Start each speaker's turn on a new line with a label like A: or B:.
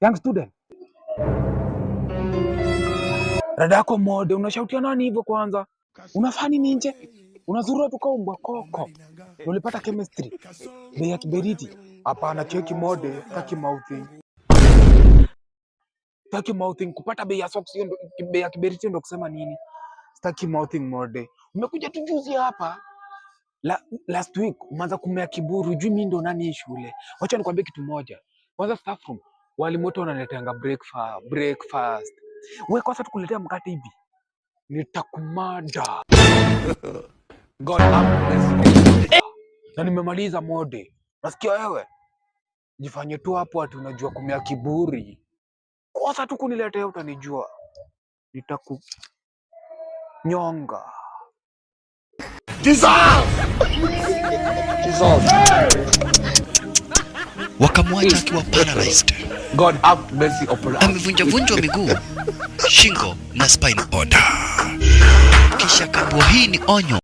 A: Young student. Rada yako mode, unashautia nani hivyo kwanza? Unafanya nini nje? Unazurura tu kama mbwa koko. Ulipata chemistry. Bei ya kiberiti. Hapana cheki mode, taki mouthing. Taki mouthing kupata bei ya socks hiyo, bei ya kiberiti ndio kusema nini? Taki mouthing mode. Umekuja tu juzi hapa. Last week umeanza kumea kiburu, juu mimi ndo nani shule. Wacha nikwambie kitu moja. Kwanza staff room walimu wote wanaleteanga breakfast. Wewe kwanza tukuletea mkate hivi. Nitakumada. God have mercy. Na nimemaliza mode. Nasikia wewe? Jifanye tu hapo ati unajua kumea kiburi. Kwanza tu kuniletea utanijua. Nitakunyonga.
B: Wakamwacha akiwa paralyzed.
A: God have mercy upon us.
B: Amevunjwa miguu, shingo na spine order. Kisha kabwa hii ni onyo.